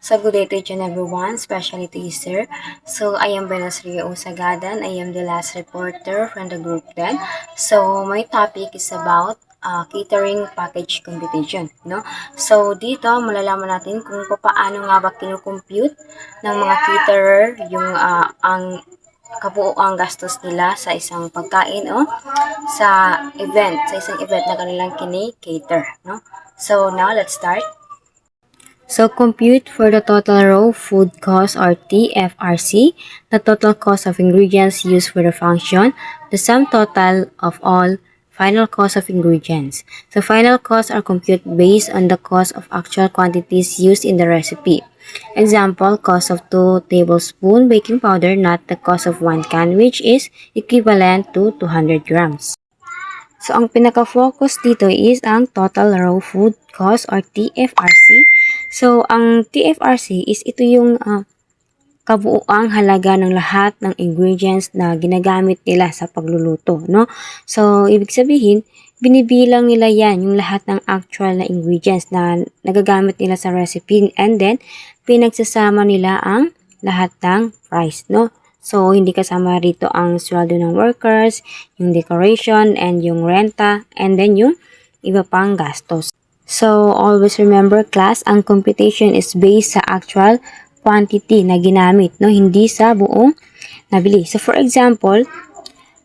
So, good day to each and everyone, especially to you, sir. So, I am Benosria Usagadan. I am the last reporter from the group then. So, my topic is about catering package competition, no? So, dito malalaman natin kung paano nga ba kinukompute ng mga caterer yung ang kabuoang gastos nila sa isang pagkain o sa isang event na kanilang kini-cater, no? So, now let's start. So, compute for the total raw food cost or TFRC, the total cost of ingredients used for the function, the sum total of all final cost of ingredients. So, final costs are computed based on the cost of actual quantities used in the recipe. Example, cost of 2 tablespoons baking powder, not the cost of 1 can, which is equivalent to 200 grams. So, ang pinaka-focus dito is ang total raw food cost or TFRC. So, ang TFRC is ito yung kabuuang halaga ng lahat ng ingredients na ginagamit nila sa pagluluto, no? So, ibig sabihin, binibilang nila yan, yung lahat ng actual na ingredients na nagagamit nila sa recipe, and then, pinagsasama nila ang lahat ng price, no? So, hindi kasama rito ang sweldo ng workers, yung decoration, and yung renta, and then yung iba pang gastos. So, always remember class, ang computation is based sa actual quantity na ginamit, no? Hindi sa buong nabili. So, for example,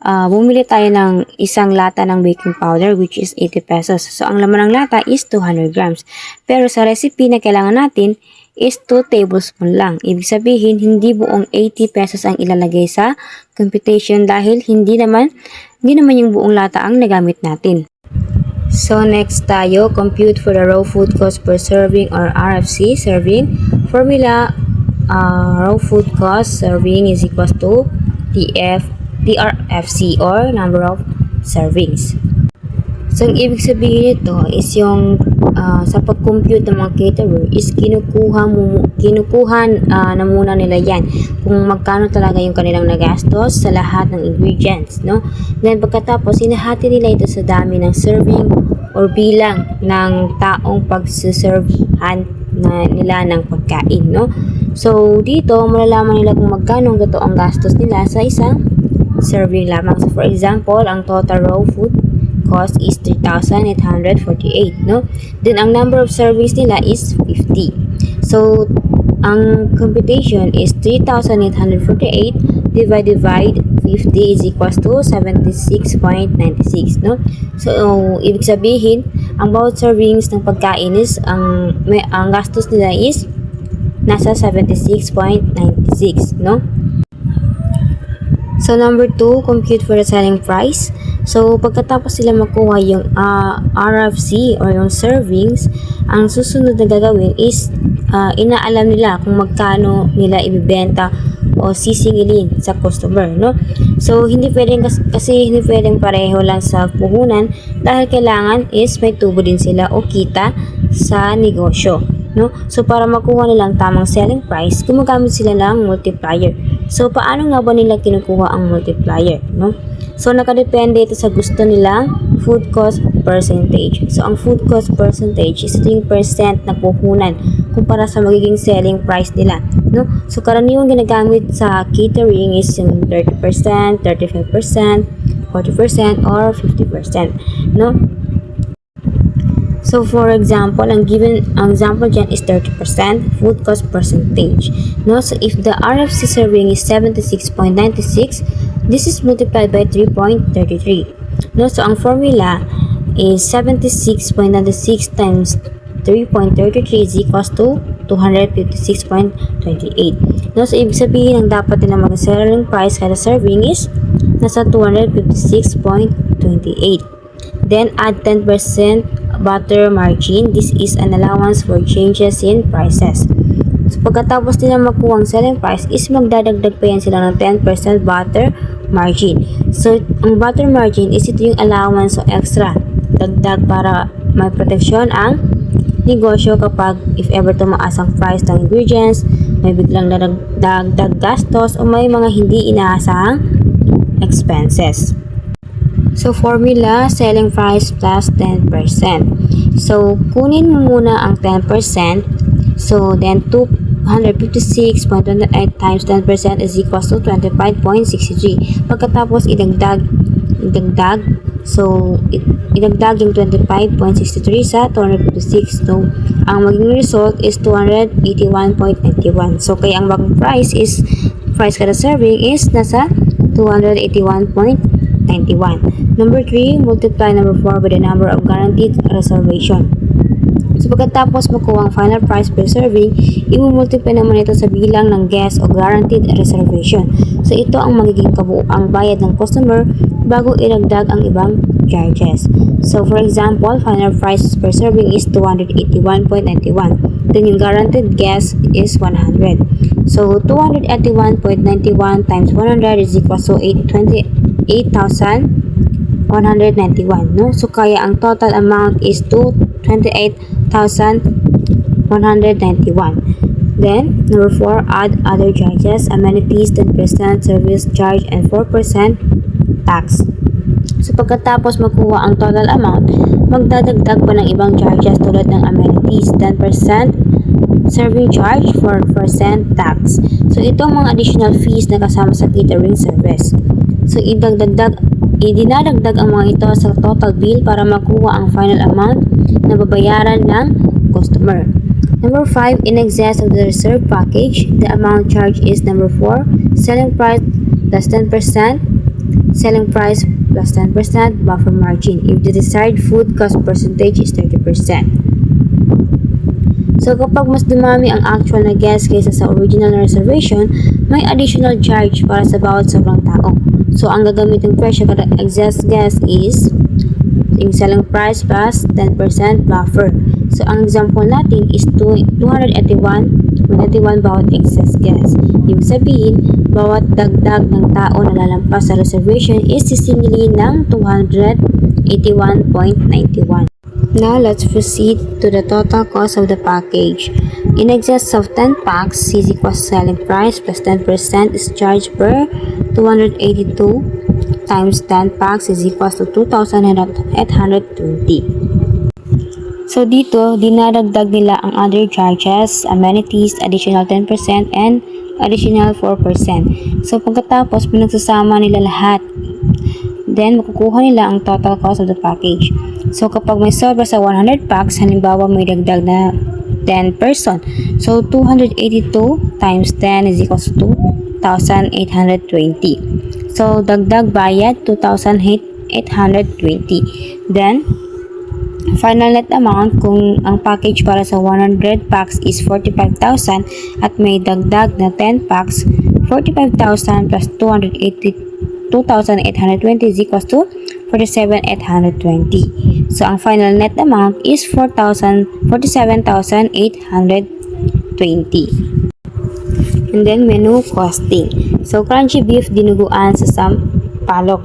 bumili tayo ng isang lata ng baking powder which is 80 pesos. So, ang laman ng lata is 200 grams. Pero sa recipe na kailangan natin is 2 tablespoon lang. Ibig sabihin, hindi buong 80 pesos ang ilalagay sa computation dahil hindi naman yung buong lata ang nagamit natin. So, next tayo, compute for the raw food cost per serving or RFC serving. Formula, raw food cost serving is equals to TRFC or number of servings. So, ang ibig sabihin nito is yung sa pag-compute ng mga caterer is kinukuha na muna nila yan kung magkano talaga yung kanilang nagastos sa lahat ng ingredients, no? Then, pagkatapos, hinahati nila ito sa dami ng serving or bilang ng taong pagsuservehan na nila ng pagkain, no? So, dito, malalaman nila kung magkano ang totoong gastos nila sa isang serving lamang. So, for example, ang total raw food cost is 3,848, no? Then, ang number of servings nila is 50. So, ang computation is 3,848 divided by 50 is equals to 76.96, no? So, ibig sabihin, ang bawat servings ng pagkain is, ang gastos nila is nasa 76.96, no? So, number 2, compute for the selling price. So, pagkatapos sila makuha yung RFC or yung servings, ang susunod na gagawin is inaalam nila kung magkano nila ibibenta o sisingilin sa customer, no? So, hindi pwedeng kasi hindi pwedeng pareho lang sa puhunan dahil kailangan is may tubo din sila o kita sa negosyo, no? So, para makuha nilang tamang selling price, gumagamit sila ng multiplier. So, paano nga ba nila kinukuha ang multiplier, no? So, nakadepende ito sa gusto nilang food cost percentage. So, ang food cost percentage is ito yung percent na puhunan kumpara sa magiging selling price nila, no? So, karaniwang ginagamit sa catering is yung 30%, 35%, 40%, or 50%, no? So, for example, ang example dyan is 30% food cost percentage, no? So, if the RFC serving is 76.96, this is multiplied by 3.33, no? So, ang formula is 76.96 times 3.33 is equals to 256.28, no? So, ibig sabihin, ang dapat nila mag-selling price kada serving is nasa 256.28. Then, add 10% butter margin. This is an allowance for changes in prices. So, pagkatapos nila makuha ang selling price is magdadagdag pa yan sila ng 10% butter margin. So, ang butter margin is ito yung allowance o extra dagdag para may proteksyon ang negosyo kapag if ever tumaas ang price ng ingredients, may biglang dagdag gastos o may mga hindi inaasahang expenses. So, formula, selling price plus 10%. So, kunin mo muna ang 10%. So, then 156.28 times 10% is equals to 25.63. Pagkatapos idagdag, so idagdag yung 25.63 sa 256. So, ang magiging result is 281.91. So, kaya ang bagong price kada serving is nasa 281.91. Number 3, multiply number 4 by the number of guaranteed reservation. So, pagkatapos makuha ang final price per serving, i-multiply naman ito sa bilang ng guest o guaranteed reservation. So, ito ang magiging kabuuang bayad ng customer bago iragdag ang ibang charges. So, for example, final price per serving is 281.91. Then, yung guaranteed guest is 100. So, 281.91 times 100 is equal to 28,191. No? So, kaya ang total amount is 28,191. Then, number 4, add other charges, amenities, 10% service charge, and 4% tax. So, pagkatapos makuha ang total amount, magdadagdag pa ng ibang charges tulad ng amenities, 10% serving charge, 4% tax. So, ito ang mga additional fees na kasama sa catering service. So, idinadagdag ang mga ito sa total bill para makuha ang final amount na babayaran ng customer. Number 5, in excess of the reserve package, the amount charged is number 4, selling price plus 10%, selling price plus 10% buffer margin if the desired food cost percentage is 30%. So, kapag mas dumami ang actual na guest kaysa sa original na reservation, may additional charge para sa bawat sobrang tao. So, ang gagamiting presyo kada excess guest is yung selling price plus 10% buffer. So, ang example natin is 281 bawat excess guest. Ibig sabihin, bawat dagdag ng tao na lalampas sa reservation is sisingilin ng 281.91. Now, let's proceed to the total cost of the package. In excess of 10 packs, is equals selling price plus 10% is charged per 282 times 10 packs is equals to 2,820. So, dito, dinadagdag nila ang other charges, amenities, additional 10%, and additional 4%. So, pagkatapos, pinagsasama nila lahat. Then, makukuha nila ang total cost of the package. So, kapag may sobra sa 100 packs, halimbawa may dagdag na 10 person. So, 282 times 10 is equals to 2,820. So, dagdag bayad, 2,820. Then, final net amount kung ang package para sa 100 packs is 45,000 at may dagdag na 10 packs, 45,000 plus 2,820 is equals to 47,820. So, ang final net amount is 47,820. And then, menu costing. So, crunchy beef dinuguan sa sampalok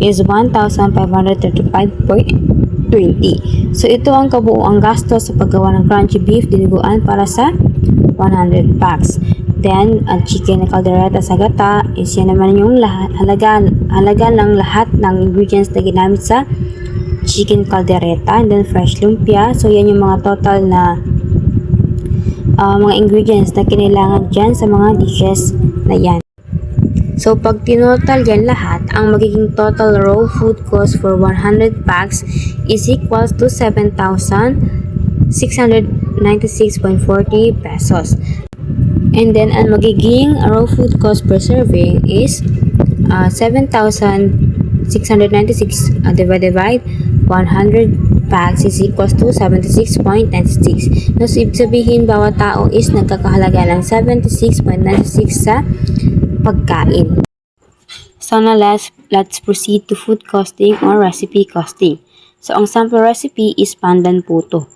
is 1,535.20. So, ito ang kabuuang gasto sa paggawa ng crunchy beef dinuguan para sa 100 packs. Then, ang chicken na caldereta sa gata is yan naman yung halaga ng lahat ng ingredients na ginamit sa chicken caldereta. And then, fresh lumpia. So, yan yung mga total na mga ingredients na kinailangan dyan sa mga dishes na yan. So, pag tinotal yan lahat, ang magiging total raw food cost for 100 packs is equals to 7,696.40 pesos. And then, ang magiging raw food cost per serving is 7,696 divided by 100 packs is equals to 76.96. So, ibig sabihin, bawat tao is nagkakahalaga ng 76.96 sa pagkain. So, now let's proceed to food costing or recipe costing. So, ang sample recipe is pandan puto.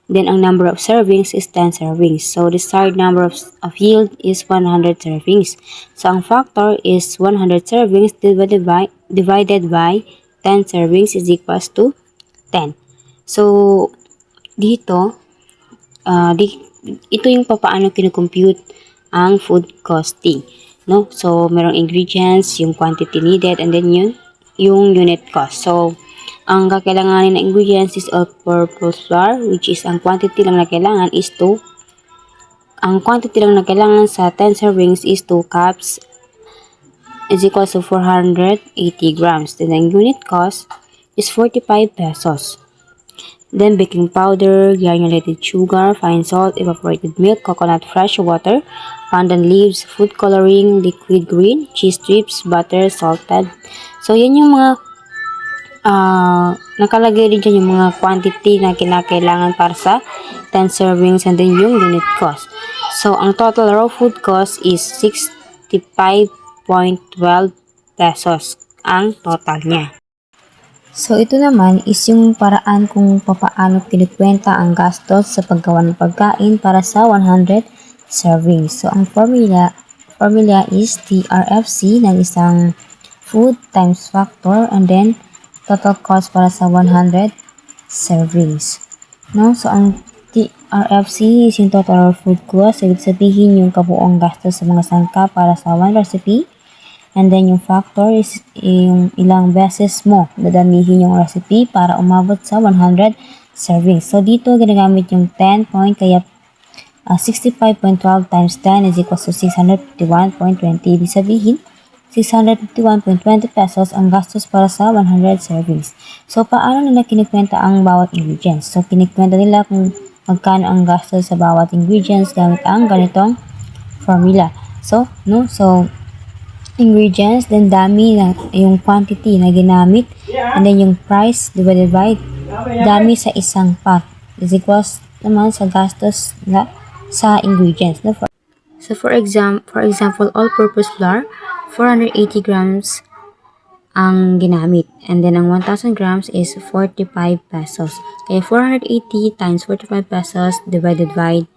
Then, ang number of servings is 10 servings. So, the desired number of yield is 100 servings. So, ang factor is 100 servings divided by 10 servings is equals to 10. So, dito, ito yung papaano kinukompute ang food costing. No? So, merong ingredients, yung quantity needed, and then yung unit cost. So, ang kakailanganin na ingredients is all-purpose flour, which is ang quantity lang na kailangan is 2 ang quantity lang na kailangan sa 10 servings is 2 cups is equal to 480 grams. Then ang unit cost is 45 pesos. Then baking powder, granulated sugar, fine salt, evaporated milk, coconut fresh water, pandan leaves, food coloring, liquid green, cheese strips, butter, salted. So yan yung mga nakalagay din dyan yung mga quantity na kinakailangan para sa 10 servings and then yung unit cost. So, ang total raw food cost is 65.12 pesos ang total niya. So, ito naman is yung paraan kung papaano kinikwenta ang gastos sa paggawa ng pagkain para sa 100 servings. So, ang formula is TRFC ng isang food times factor and then total cost para sa 100 servings. No? So, ang TRFC is yung total food cost. So, ibig sabihin yung kabuong gastos sa mga sangka para sa one recipe. And then, yung factor is yung ilang beses mo dadamihin yung recipe para umabot sa 100 servings. So, dito ginagamit yung 10 point, kaya 65.12 times 10 is equal to 651.20. Ibig sabihin, 651.20 pesos ang gastos para sa 100 servings. So, paano nila kinikwenta ang bawat ingredients? So, kinikwenta nila kung magkano ang gastos sa bawat ingredients gamit ang ganitong formula. So, ingredients, then dami na yung quantity na ginamit, and then yung price divided by dami sa isang pack is equals naman sa gastos na sa ingredients. No? So for example, all-purpose flour 480 grams ang ginamit, and then ang 1,000 grams is 45 pesos. Kaya 480 times 45 pesos divided by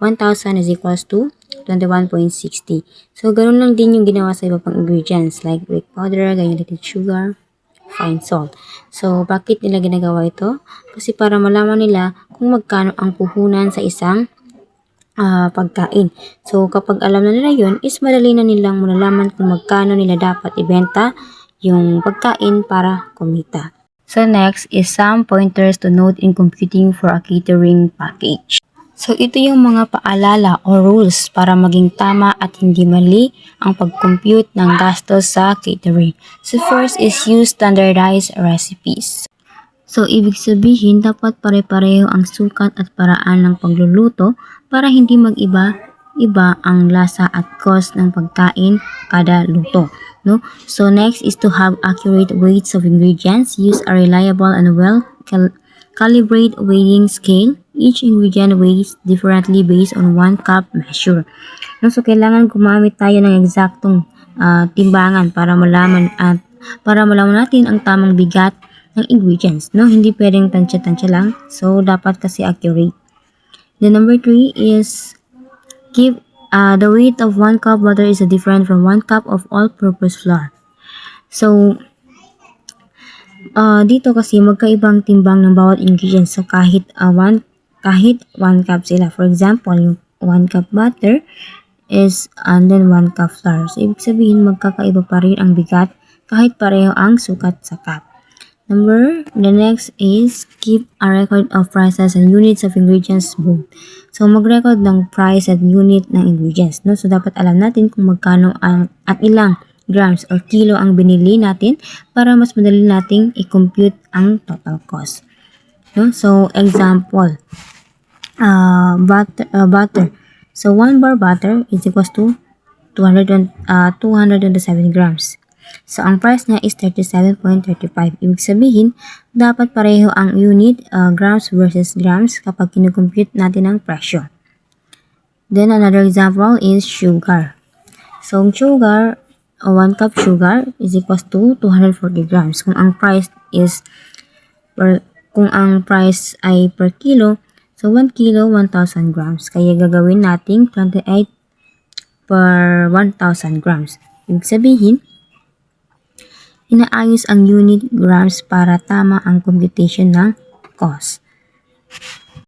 1,000 is equals to 21.60. So, ganun lang din yung ginawa sa iba pang ingredients like baking powder, granulated sugar, fine salt. So, bakit nila ginagawa ito? Kasi para malaman nila kung magkano ang puhunan sa isang pagkain. So, kapag alam na nila yun, is madali na nilang malalaman kung magkano nila dapat ibenta yung pagkain para kumita. So, next is some pointers to note in computing for a catering package. So, ito yung mga paalala o rules para maging tama at hindi mali ang pag-compute ng gastos sa catering. So, first is use standardized recipes. So, ibig sabihin, dapat pare-pareho ang sukat at paraan ng pagluluto para hindi mag-iba ang lasa at cost ng pagkain kada luto. No? So, next is to have accurate weights of ingredients. Use a reliable and well-calibrated weighing scale. Each ingredient weighs differently based on 1 cup measure. No, so kailangan gumamit tayo ng eksaktong timbangan para malaman natin ang tamang bigat ng ingredients. No, hindi pwedeng tansya-tansya lang. So dapat kasi accurate. The number 3 is keep the weight of 1 cup butter is different from 1 cup of all-purpose flour. So dito kasi magkaibang timbang ng bawat ingredients. So kahit 1 cup sila. For example, yung 1 cup butter is and then 1 cup flour. So, ibig sabihin magkakaiba pa rin ang bigat kahit pareho ang sukat sa cup. The next is keep a record of prices and units of ingredients both. So, mag-record ng price at unit ng ingredients. No? So, dapat alam natin kung magkano at ilang grams or kilo ang binili natin para mas madali nating i-compute ang total cost. No? So, example, butter. So, 1 bar butter is equals to 227 grams. So, ang price niya is 37.35. Ibig sabihin, dapat pareho ang unit, grams versus grams kapag kinukompute natin ang presyo. Then, another example is sugar. So, sugar, 1 cup sugar is equals to 240 grams. Kung ang price ay per kilo, so 1 kilo, 1,000 grams. Kaya gagawin natin 28 per 1,000 grams. Ibig sabihin, inaayos ang unit grams para tama ang computation ng cost.